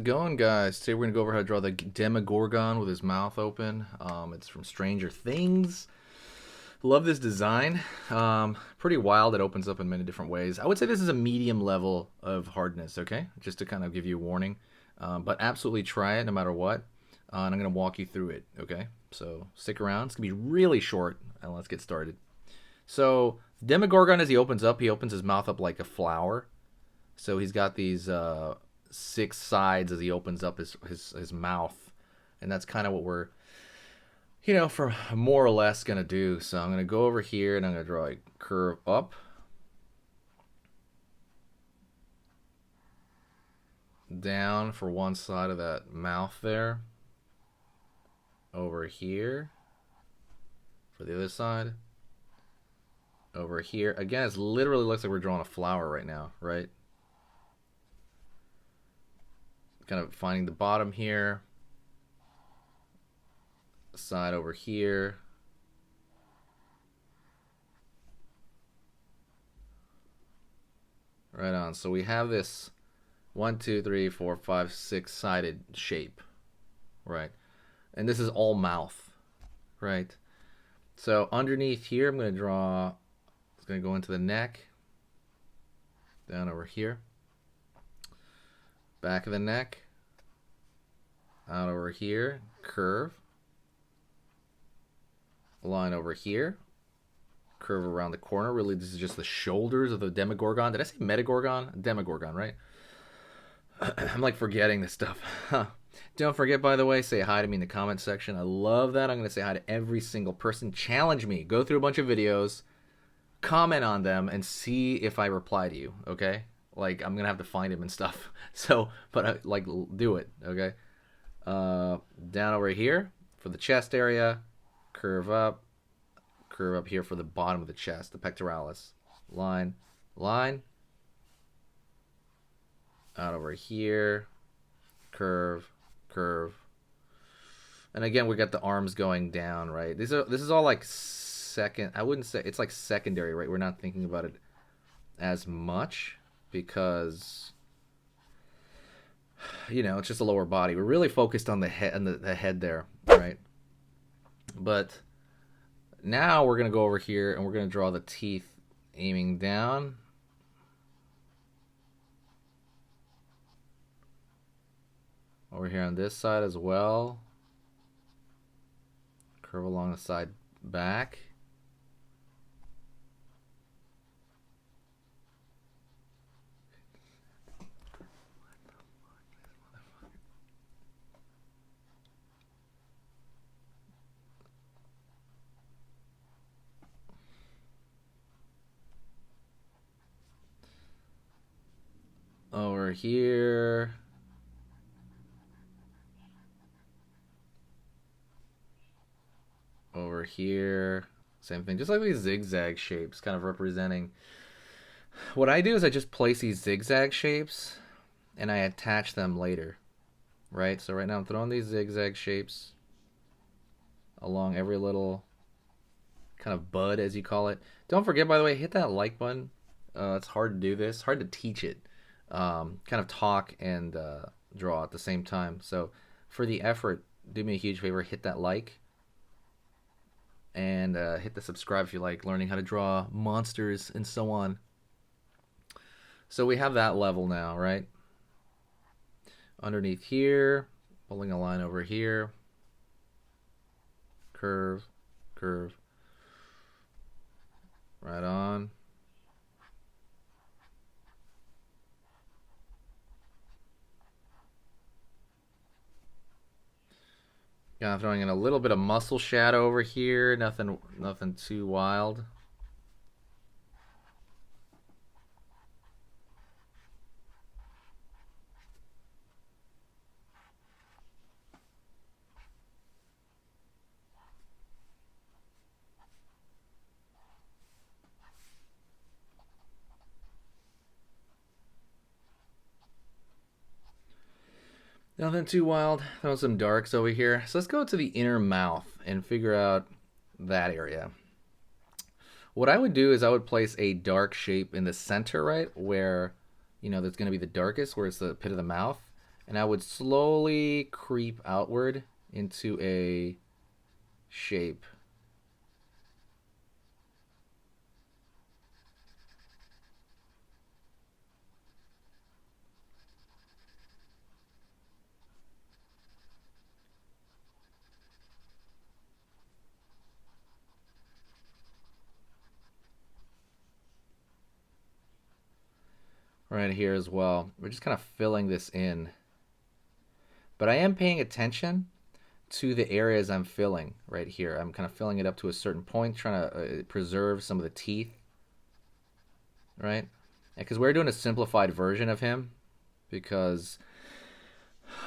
it going, guys? Today we're gonna go over how to draw the demogorgon with his mouth open. It's from Stranger Things. Love this design. Pretty wild. It opens up in many different ways. I would say this is a medium level of hardness, okay? Just to kind of give you a warning. But absolutely try it no matter what. And I'm gonna walk you through it, okay? So stick around. It's gonna be really short, and let's get started. So demogorgon, as he opens his mouth up like a flower. So he's got these 6 sides as he opens up his mouth, and that's kind of what we're, for more or less gonna do. So I'm gonna go over here and I'm gonna draw a curve up, down for one side of that mouth there, over here for the other side, over here. Again, it literally looks like we're drawing a flower right now, right? Kind of finding the bottom here, side over here, right on. So we have this 1, 2, 3, 4, 5, 6 sided shape, right? And this is all mouth, right? So underneath here, I'm going to draw, it's going to go into the neck, down over here. Back of the neck, out over here, curve, line over here, curve around the corner. Really, this is just the shoulders of the demogorgon. Did I say metagorgon? Demogorgon, right? I'm like forgetting this stuff. Don't forget, by the way, say hi to me in the comment section. I love that. I'm going to say hi to every single person. Challenge me. Go through a bunch of videos, comment on them, and see if I reply to you, okay? Like, I'm gonna have to find him and stuff. So, but like, do it, okay? Down over here for the chest area, curve up here for the bottom of the chest, the pectoralis. Line, line. Out over here, curve, curve. And again, we got the arms going down, right? This is all like second. I wouldn't say it's like secondary, right? We're not thinking about it as much, because it's just a lower body. We're really focused on the head and the head there, right? But now we're gonna go over here and we're gonna draw the teeth aiming down, over here on this side as well, curve along the side back. Over here, over here, same thing, just like these zigzag shapes, kind of representing. What I do is I just place these zigzag shapes and I attach them later, right? So right now I'm throwing these zigzag shapes along every little kind of bud, as you call it. Don't forget, by the way, hit that like button. It's hard to do this, hard to teach it. Kind of talk and draw at the same time. So for the effort, do me a huge favor, hit that like, and hit the subscribe if you like learning how to draw monsters and so on. So we have that level now, right? Underneath here, pulling a line over here, curve, curve, right on. Yeah, I'm throwing in a little bit of muscle shadow over here. Nothing too wild. Nothing too wild. Throw some darks over here. So let's go to the inner mouth and figure out that area. What I would do is I would place a dark shape in the center, right, where, there's going to be the darkest, where it's the pit of the mouth. And I would slowly creep outward into a shape. Right here as well. We're just kind of filling this in. But I am paying attention to the areas I'm filling right here. I'm kind of filling it up to a certain point, trying to preserve some of the teeth, right? Because we're doing a simplified version of him because,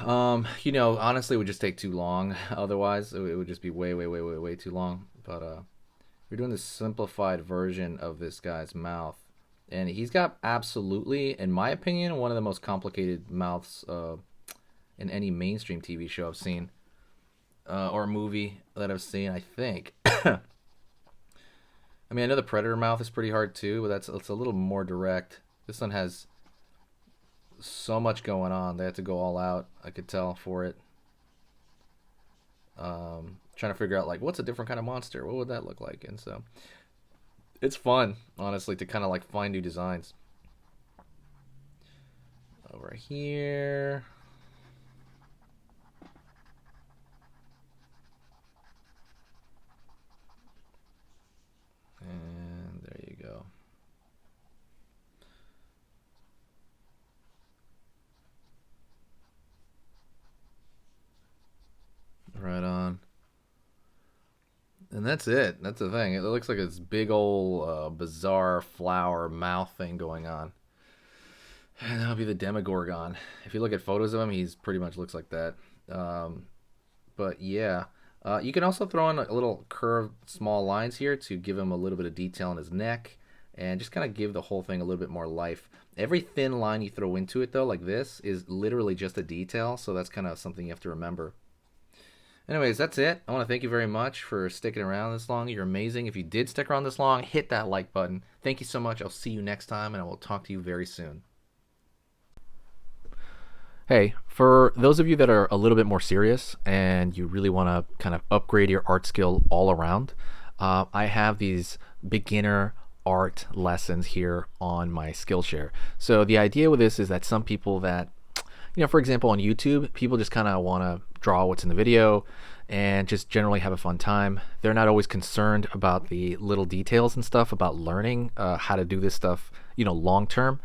you know, honestly, it would just take too long. Otherwise, it would just be way too long. But we're doing this simplified version of this guy's mouth. And he's got absolutely, in my opinion, one of the most complicated mouths in any mainstream TV show I've seen. Or movie that I've seen, I think. I mean, I know the Predator mouth is pretty hard too, but it's a little more direct. This one has so much going on. They have to go all out, I could tell, for it. Trying to figure out, like, what's a different kind of monster? What would that look like? And so it's fun, honestly, to kind of like find new designs. Over here. And there you go. Right on. And that's it. That's the thing. It looks like this big old bizarre flower mouth thing going on. And that'll be the demogorgon. If you look at photos of him, he's pretty much looks like that. But yeah. You can also throw in a little curved small lines here to give him a little bit of detail in his neck and just kind of give the whole thing a little bit more life. Every thin line you throw into it, though, like this, is literally just a detail, so that's kind of something you have to remember. Anyways, that's it. I want to thank you very much for sticking around this long. You're amazing. If you did stick around this long, hit that like button. Thank you so much. I'll see you next time, and I will talk to you very soon. Hey, for those of you that are a little bit more serious and you really want to kind of upgrade your art skill all around, I have these beginner art lessons here on my Skillshare. So the idea with this is that some people that, you know, for example, on YouTube, people just kind of want to draw what's in the video and just generally have a fun time. They're not always concerned about the little details and stuff about learning how to do this stuff, you know, long term.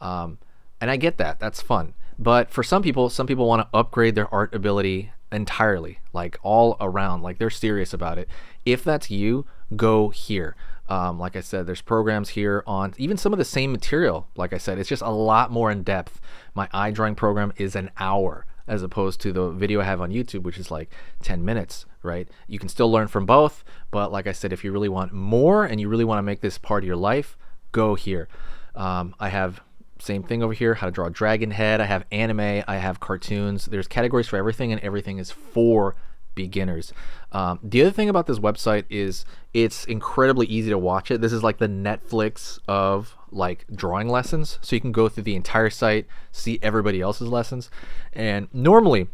And I get that. That's fun. But for some people want to upgrade their art ability entirely, like all around, like they're serious about it. If that's you, go here. Like I said, there's programs here on even some of the same material. Like I said, it's just a lot more in depth. My eye drawing program is an hour as opposed to the video I have on YouTube, which is like 10 minutes, right? You can still learn from both. But like I said, if you really want more and you really want to make this part of your life, go here. I have same thing over here, how to draw a dragon head. I have anime, I have cartoons. There's categories for everything, and everything is for beginners. The other thing about this website is it's incredibly easy to watch it. This is like the Netflix of like drawing lessons. So you can go through the entire site, see everybody else's lessons. And normally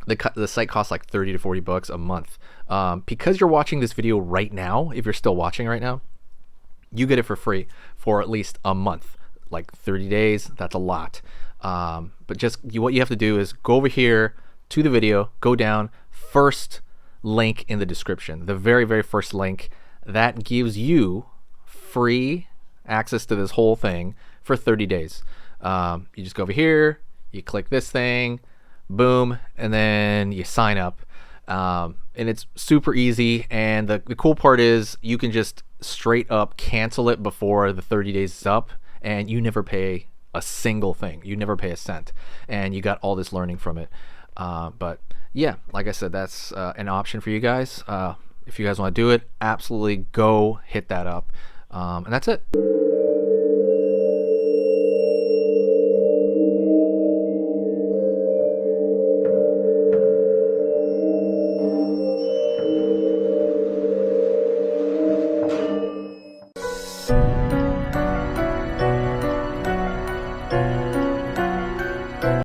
the site costs like 30 to 40 bucks a month. Because you're watching this video right now, if you're still watching right now, you get it for free for at least a month. Like 30 days, that's a lot. But just what you have to do is go over here to the video, go down, first link in the description, the very first link that gives you free access to this whole thing for 30 days. You just go over here, you click this thing, boom, and then you sign up. And it's super easy. And the cool part is you can just straight up cancel it before the 30 days is up. And you never pay a single thing. You never pay a cent. And you got all this learning from it. But yeah, like I said, that's an option for you guys. If you guys want to do it, absolutely go hit that up. And that's it.